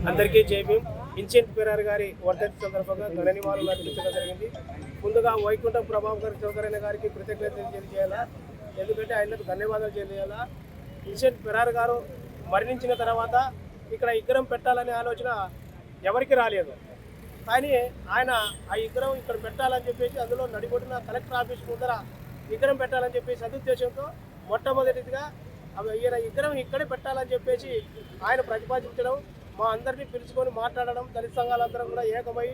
అందరికీ జేబీ ఇన్సెంట్ పెరార్ గారి వర్ధంతి సందర్భంగా ఘన నివాళులు అర్పించడం జరిగింది. ముందుగా వైకుంఠం ప్రభాకర్ చౌదరి గారికి కృతజ్ఞతలు తెలియజేయాలా, ఎందుకంటే ఆయనకు ధన్యవాదాలు తెలియాలా. ఇన్సెంట్ పెరార్ గారు మరణించిన తర్వాత ఇక్కడ విగ్రహం పెట్టాలనే ఆలోచన ఎవరికి రాలేదు, కానీ ఆయన ఆ విగ్రహం ఇక్కడ పెట్టాలని చెప్పేసి అందులో నడిబొడిన కలెక్టర్ ఆఫీస్ ముందర విగ్రహం పెట్టాలని చెప్పేసి సదుద్దేశంతో మొట్టమొదటిగా ఈయన విగ్రహం ఇక్కడే పెట్టాలని చెప్పేసి ఆయన ప్రతిపాదించడం, మా అందరినీ పిలుచుకొని మాట్లాడడం, దళిత సంఘాలందరం కూడా ఏకమై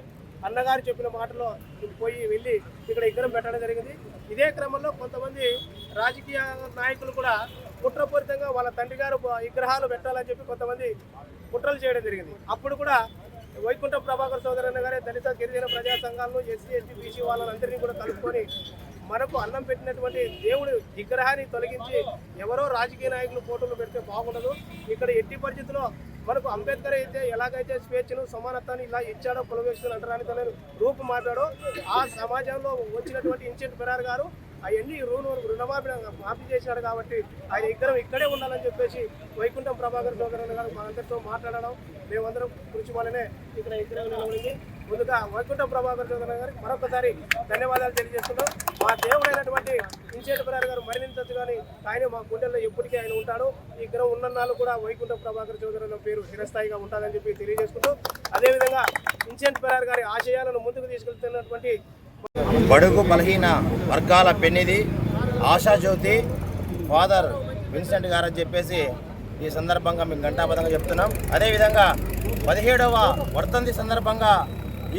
అన్నగారు చెప్పిన మాటలో వెళ్ళి ఇక్కడ విగ్రహం పెట్టడం జరిగింది. ఇదే క్రమంలో కొంతమంది రాజకీయ నాయకులు కూడా కుట్రపూరితంగా వాళ్ళ తండ్రి గారు విగ్రహాలు పెట్టాలని చెప్పి కొంతమంది కుట్రలు చేయడం జరిగింది. అప్పుడు కూడా వైకుంఠం ప్రభాకర్ చౌదరి అన్న గారే దళిత గిరిజన ప్రజా సంఘాలను ఎస్సీ ఎస్టీ బీసీ వాళ్ళందరినీ కూడా కలుపుకొని మనకు అన్నం పెట్టినటువంటి దేవుడి విగ్రహాన్ని తొలగించి ఎవరో రాజకీయ నాయకులు ఫోటోలు పెడితే బాగుండదు, ఇక్కడ ఎట్టి పరిస్థితుల్లో మనకు అంబేద్కర్ అయితే ఎలాగైతే స్వేచ్ఛను సమానత్వాన్ని ఇలా ఇచ్చాడో కులవేశ్వరులు అంటరాని తన రూపు మాట్లాడో ఆ సమాజంలో వచ్చినటువంటి ఇన్సెంట్ పెరార్ గారు అవన్నీ మాఫీ చేసినాడు కాబట్టి ఆయన విగ్రహం ఇక్కడే ఉండాలని చెప్పేసి వైకుంఠం ప్రభాకర్ చౌదరి గారు మా అందరితో మాట్లాడడం, మేమందరం కృషి వల్లనే ఇక్కడ విగ్రహం నిలబడింది. ముందుగా వైకుంఠం ప్రభాకర్ చౌదరి గారికి మరొకసారి ధన్యవాదాలు తెలియజేస్తున్నాం. మా దేవుడైనటువంటి ఇన్సెంట్ పెరార్ గారు మరణించచ్చు కానీ ఆయన మా గుండెల్లో ఎప్పటికీ ఆయన ఉంటాడు. ఈ విగ్రహం ఉన్నన్నాళ్ళు కూడా వైకుంఠం ప్రభాకర్ చౌదరి అన్న పేరు చిరస్థాయిగా ఉంటుందని చెప్పి తెలియజేసుకుంటూ, అదేవిధంగా ఇన్సెంట్ పెరార్ గారి ఆశయాలను ముందుకు తీసుకెళ్తున్నటువంటి బడుగు బలహీన వర్గాల పెన్నిది ఆశాజ్యోతి ఫాదర్ విన్సెంట్ గారు అని చెప్పేసి ఈ సందర్భంగా మేము ఘంటాబద్ధంగా చెప్తున్నాం. అదేవిధంగా 17వ వర్ధంతి సందర్భంగా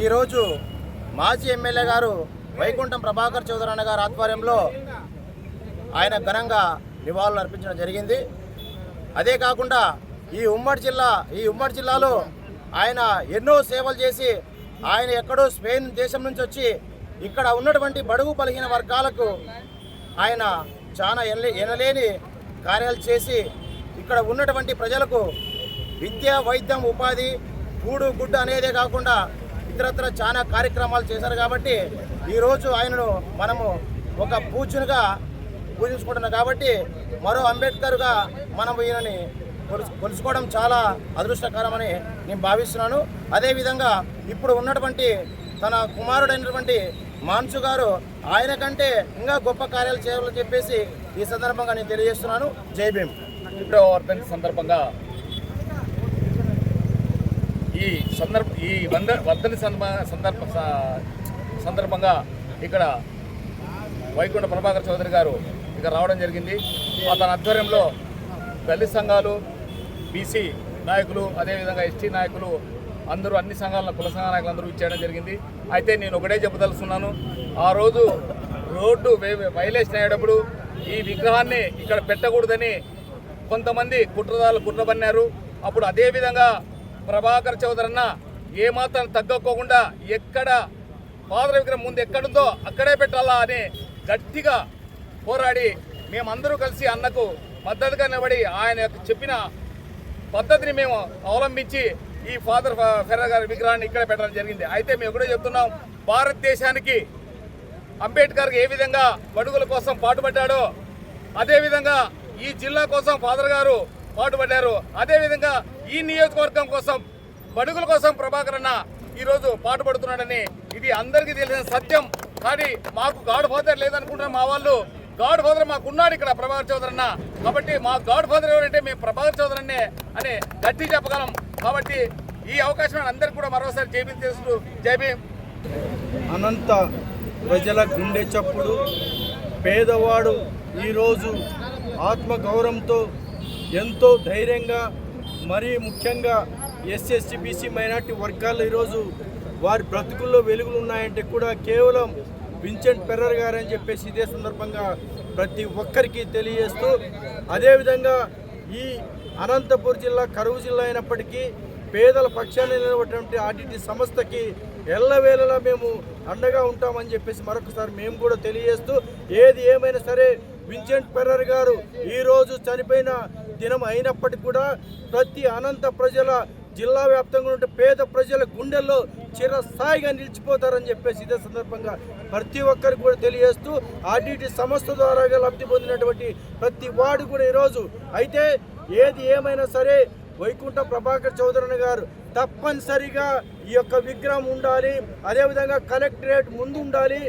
ఈరోజు మాజీ ఎమ్మెల్యే గారు వైకుంఠం ప్రభాకర్ చౌదరి అన్న గారి ఆధ్వర్యంలో ఆయన ఘనంగా నివాళులు అర్పించడం జరిగింది. అదే కాకుండా ఈ ఉమ్మడి జిల్లాలో ఆయన ఎన్నో సేవలు చేసి ఆయన ఎక్కడో స్పెయిన్ దేశం నుంచి వచ్చి ఇక్కడ ఉన్నటువంటి బడుగు బలహీన వర్గాలకు ఆయన చాలా ఎనలేని కార్యాలు చేసి ఇక్కడ ఉన్నటువంటి ప్రజలకు విద్య, వైద్యం, ఉపాధి, కూడు గుడ్డ అనేదే కాకుండా ఇతరత్ర చాలా కార్యక్రమాలు చేశారు. కాబట్టి ఈరోజు ఆయనను మనము ఒక పూజ్యునిగా పూజించుకుంటున్నాం. కాబట్టి మరో అంబేద్కర్గా మనం ఈయనని కొలుసుకోవడం చాలా అదృష్టకరమని నేను భావిస్తున్నాను. అదేవిధంగా ఇప్పుడు ఉన్నటువంటి తన కుమారుడైనటువంటి మాన్సు గారు ఆయన కంటే ఇంకా గొప్ప కార్యాలు చేయాలని చెప్పేసి ఈ సందర్భంగా నేను తెలియజేస్తున్నాను. జై భీమ్. ఇప్పుడు వర్ధంతి సందర్భంగా ఈ వర్ధంతి సందర్భంగా ఇక్కడ వైకుంఠ ప్రభాకర్ చౌదరి గారు ఇక్కడ రావడం జరిగింది. అతని ఆధ్వర్యంలో దళిత సంఘాలు, బీసీ నాయకులు, అదేవిధంగా ఎస్టీ నాయకులు అందరూ అన్ని సంఘాల కుల సంఘ నాయకులు అందరూ ఇచ్చేయడం జరిగింది. అయితే నేను ఒకటే చెప్పదలుచున్నాను, ఆ రోజు రోడ్డు వైలేషన్ అయ్యేటప్పుడు ఈ విగ్రహాన్ని ఇక్కడ పెట్టకూడదని కొంతమంది కుట్రబన్నారు. అప్పుడు అదేవిధంగా ప్రభాకర్ చౌదరి అన్న ఏమాత్రం తగ్గకోకుండా ఎక్కడ ఫాదర్ విగ్రహం ముందు ఎక్కడుందో అక్కడే పెట్టాలా అని గట్టిగా పోరాడి మేమందరూ కలిసి అన్నకు మద్దతుగా నిలబడి ఆయన చెప్పిన పద్ధతిని మేము అవలంబించి ఈ ఫాదర్ ఫెరార్ గారి విగ్రహాన్ని ఇక్కడ పెట్టడం జరిగింది. అయితే మేము కూడా చెప్తున్నాం, భారతదేశానికి అంబేద్కర్ ఏ విధంగా బడుగుల కోసం పాటుపడ్డాడో అదేవిధంగా ఈ జిల్లా కోసం ఫాదర్ గారు పాటుపడ్డారు. అదేవిధంగా ఈ నియోజకవర్గం కోసం బడుగుల కోసం ప్రభాకర్ అన్న ఈరోజు పాటుపడుతున్నాడని ఇది అందరికీ తెలిసిన సత్యం. కానీ మాకు గాడ్ ఫాదర్ లేదనుకుంటున్నాం, మా వాళ్ళు గాడ్ ఫాదర్ మాకు ఉన్నాడు ఇక్కడ ప్రభాకర్ చౌదరి అన్న. కాబట్టి మా గాడ్ ఫాదర్ ఎవరంటే మేము ప్రభాకర్ చౌదరి అన్నే అని గట్టి చెప్పగలం. కాబట్టి ఈ అవకాశం అందరికీ కూడా మరోసారి జై భీమ్ తెలుసు. జై భీమ్. అనంత ప్రజల గుండె చప్పుడు పేదవాడు ఈరోజు ఆత్మగౌరవంతో ఎంతో ధైర్యంగా, మరీ ముఖ్యంగా ఎస్సీ బీసీ మైనార్టీ వర్గాల్లో ఈరోజు వారి బ్రతుకుల్లో వెలుగులు ఉన్నాయంటే కూడా కేవలం విన్సెంట్ పెరార్ గారు అని చెప్పేసి ఇదే సందర్భంగా ప్రతి ఒక్కరికి తెలియజేస్తూ, అదేవిధంగా ఈ అనంతపురం జిల్లా కరువు జిల్లా అయినప్పటికీ పేదల పక్షాన్ని నిలబడినటువంటి ఆర్టీటీ సంస్థకి ఎల్లవేళలా మేము అండగా ఉంటామని చెప్పేసి మరొకసారి మేము కూడా తెలియజేస్తూ, ఏది ఏమైనా సరే విన్సెంట్ పెరార్ గారు ఈరోజు చనిపోయిన దినం అయినప్పటికీ కూడా ప్రతి అనంత ప్రజల జిల్లా వ్యాప్తంగా ఉంటే పేద ప్రజల గుండెల్లో చిరస్థాయిగా నిలిచిపోతారని చెప్పేసి ఇదే సందర్భంగా ప్రతి ఒక్కరికి కూడా తెలియజేస్తూ, ఆర్టీటీ సంస్థ ద్వారా లబ్ధి పొందినటువంటి ప్రతి వాడు కూడా ఈరోజు అయితే ఏది ఏమైనా సరే వైకుంఠ ప్రభాకర్ చౌదరి గారు తప్పనిసరిగా ఈ యొక్క విగ్రహం ఉండాలి, అదేవిధంగా కలెక్టరేట్ ముందు ఉండాలి,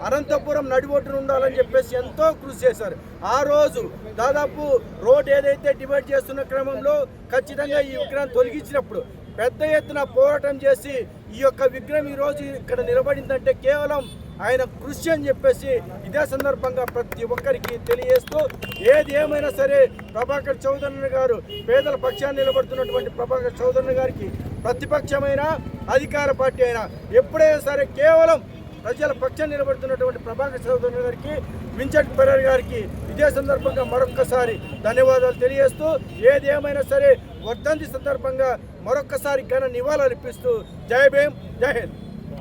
అనంతపురం నడిబొట్టున ఉండాలని చెప్పేసి ఎంతో కృషి చేశారు. ఆ రోజు దాదాపు రోడ్ ఏదైతే డివైడ్ చేస్తున్న క్రమంలో ఖచ్చితంగా ఈ విగ్రహం తొలగించినప్పుడు పెద్ద ఎత్తున పోరాటం చేసి ఈ యొక్క విగ్రహం ఈరోజు ఇక్కడ నిలబడిందంటే కేవలం ఆయన కృషి అని చెప్పేసి ఇదే సందర్భంగా ప్రతి ఒక్కరికి తెలియజేస్తూ, ఏది ఏమైనా సరే ప్రభాకర్ చౌదరి గారు పేదల పక్షాన్ని నిలబడుతున్నటువంటి ప్రభాకర్ చౌదరి గారికి ప్రతిపక్షమైన అధికార పార్టీ అయినా ఎప్పుడైనా సరే కేవలం ప్రజల పక్షాన్ని నిలబడుతున్నటువంటి ప్రభాకర్ చౌదరి గారికి, విన్సెంట్ ఫెర్రర్ గారికి ఇదే సందర్భంగా మరొక్కసారి ధన్యవాదాలు తెలియజేస్తూ, ఏది ఏమైనా సరే వర్ధంతి సందర్భంగా మరొక్కసారి ఘన నివాళులు అర్పిస్తూ జై భీమ్, జై హింద్.